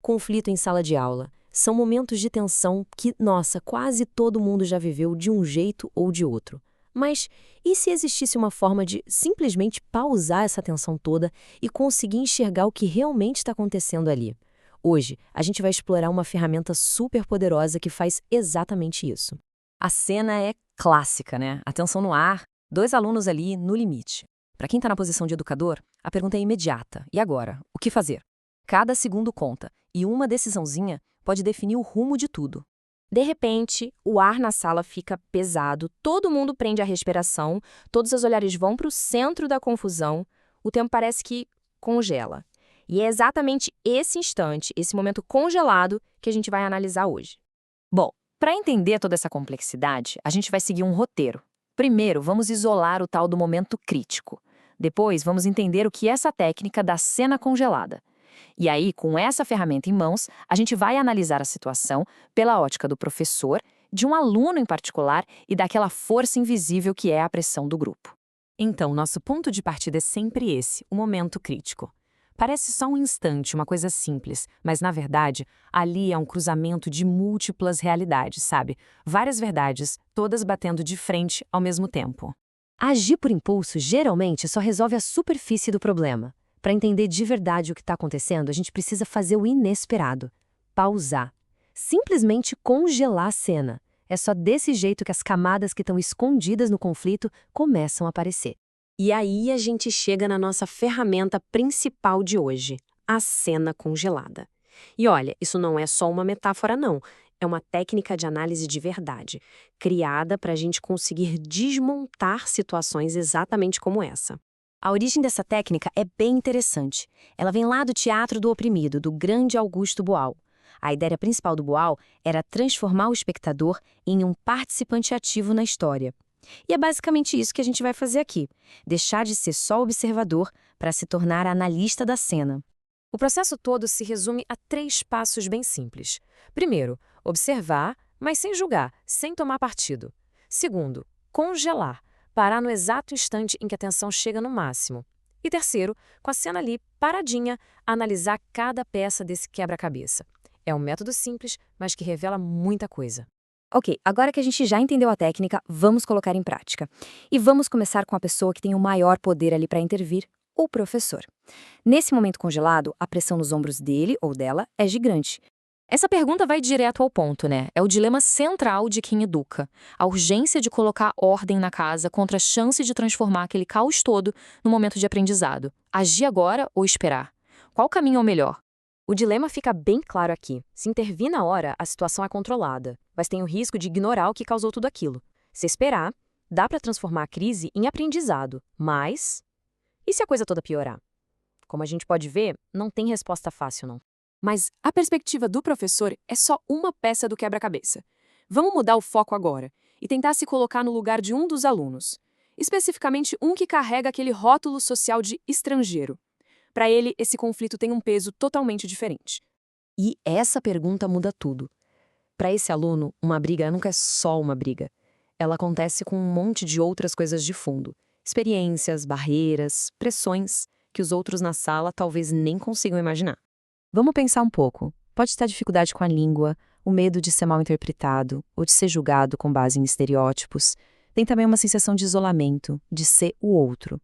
Conflito em sala de aula. São momentos de tensão que, nossa, quase todo mundo já viveu de um jeito ou de outro. Mas e se existisse uma forma de simplesmente pausar essa tensão toda e conseguir enxergar o que realmente está acontecendo ali? Hoje, a gente vai explorar uma ferramenta super poderosa que faz exatamente isso. A cena é clássica, né? A tensão no ar, dois alunos ali no limite. Para quem está na posição de educador, a pergunta é imediata. E agora? O que fazer? Cada segundo conta, e uma decisãozinha pode definir o rumo de tudo. De repente, o ar na sala fica pesado, todo mundo prende a respiração, todos os olhares vão para o centro da confusão, o tempo parece que congela. E é exatamente esse instante, esse momento congelado, que a gente vai analisar hoje. Bom, para entender toda essa complexidade, a gente vai seguir um roteiro. Primeiro, vamos isolar o tal do momento crítico. Depois, vamos entender o que é essa técnica da cena congelada. E aí, com essa ferramenta em mãos, a gente vai analisar a situação pela ótica do professor, de um aluno em particular e daquela força invisível que é a pressão do grupo. Então, nosso ponto de partida é sempre esse, o momento crítico. Parece só um instante, uma coisa simples, mas, na verdade, ali é um cruzamento de múltiplas realidades, sabe? Várias verdades, todas batendo de frente ao mesmo tempo. Agir por impulso geralmente só resolve a superfície do problema. Para entender de verdade o que está acontecendo, a gente precisa fazer o inesperado. Pausar. Simplesmente congelar a cena. É só desse jeito que as camadas que estão escondidas no conflito começam a aparecer. E aí a gente chega na nossa ferramenta principal de hoje, a cena congelada. E olha, isso não é só uma metáfora não, é uma técnica de análise de verdade, criada para a gente conseguir desmontar situações exatamente como essa. A origem dessa técnica é bem interessante. Ela vem lá do Teatro do Oprimido, do grande Augusto Boal. A ideia principal do Boal era transformar o espectador em um participante ativo na história. E é basicamente isso que a gente vai fazer aqui, deixar de ser só observador para se tornar analista da cena. O processo todo se resume a 3 passos bem simples. Primeiro, observar, mas sem julgar, sem tomar partido. Segundo, congelar, parar no exato instante em que a tensão chega no máximo. E terceiro, com a cena ali paradinha, analisar cada peça desse quebra-cabeça. É um método simples, mas que revela muita coisa. Ok, agora que a gente já entendeu a técnica, vamos colocar em prática. E vamos começar com a pessoa que tem o maior poder ali para intervir, o professor. Nesse momento congelado, a pressão nos ombros dele ou dela é gigante. Essa pergunta vai direto ao ponto, né? É o dilema central de quem educa. A urgência de colocar ordem na casa contra a chance de transformar aquele caos todo no momento de aprendizado. Agir agora ou esperar? Qual caminho é o melhor? O dilema fica bem claro aqui. Se intervir na hora, a situação é controlada, mas tem o risco de ignorar o que causou tudo aquilo. Se esperar, dá para transformar a crise em aprendizado, mas... E se a coisa toda piorar? Como a gente pode ver, não tem resposta fácil, não. Mas a perspectiva do professor é só uma peça do quebra-cabeça. Vamos mudar o foco agora e tentar se colocar no lugar de um dos alunos, especificamente um que carrega aquele rótulo social de estrangeiro. Para ele, esse conflito tem um peso totalmente diferente. E essa pergunta muda tudo. Para esse aluno, uma briga nunca é só uma briga. Ela acontece com um monte de outras coisas de fundo. Experiências, barreiras, pressões que os outros na sala talvez nem consigam imaginar. Vamos pensar um pouco. Pode estar dificuldade com a língua, o medo de ser mal interpretado ou de ser julgado com base em estereótipos. Tem também uma sensação de isolamento, de ser o outro.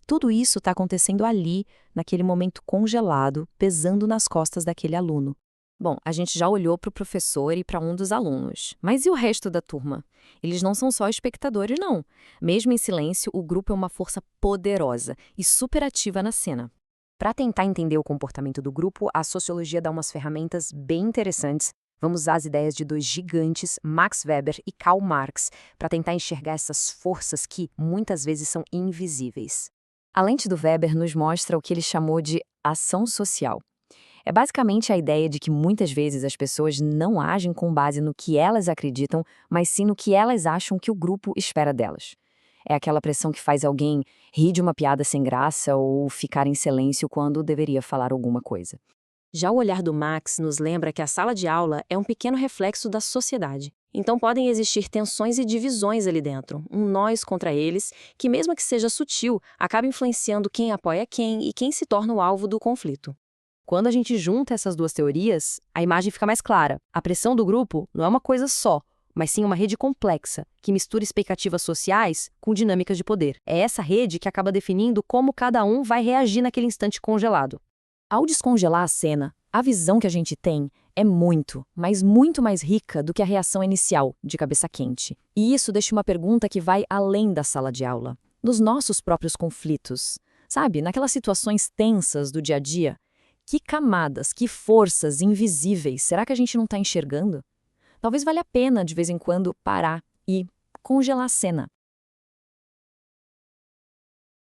Tudo isso está acontecendo ali, naquele momento congelado, pesando nas costas daquele aluno. Bom, a gente já olhou para o professor e para um dos alunos. Mas e o resto da turma? Eles não são só espectadores, não. Mesmo em silêncio, o grupo é uma força poderosa e superativa na cena. Para tentar entender o comportamento do grupo, a sociologia dá umas ferramentas bem interessantes. Vamos usar as ideias de 2 gigantes, Max Weber e Karl Marx, para tentar enxergar essas forças que, muitas vezes, são invisíveis. A lente do Weber nos mostra o que ele chamou de ação social. É basicamente a ideia de que muitas vezes as pessoas não agem com base no que elas acreditam, mas sim no que elas acham que o grupo espera delas. É aquela pressão que faz alguém rir de uma piada sem graça ou ficar em silêncio quando deveria falar alguma coisa. Já o olhar do Max nos lembra que a sala de aula é um pequeno reflexo da sociedade. Então podem existir tensões e divisões ali dentro, um nós contra eles, que mesmo que seja sutil, acaba influenciando quem apoia quem e quem se torna o alvo do conflito. Quando a gente junta essas duas teorias, a imagem fica mais clara. A pressão do grupo não é uma coisa só, mas sim uma rede complexa, que mistura expectativas sociais com dinâmicas de poder. É essa rede que acaba definindo como cada um vai reagir naquele instante congelado. Ao descongelar a cena, a visão que a gente tem é muito, mas muito mais rica do que a reação inicial, de cabeça quente. E isso deixa uma pergunta que vai além da sala de aula, nos nossos próprios conflitos. Sabe, naquelas situações tensas do dia a dia, que camadas, que forças invisíveis será que a gente não está enxergando? Talvez valha a pena, de vez em quando, parar e congelar a cena.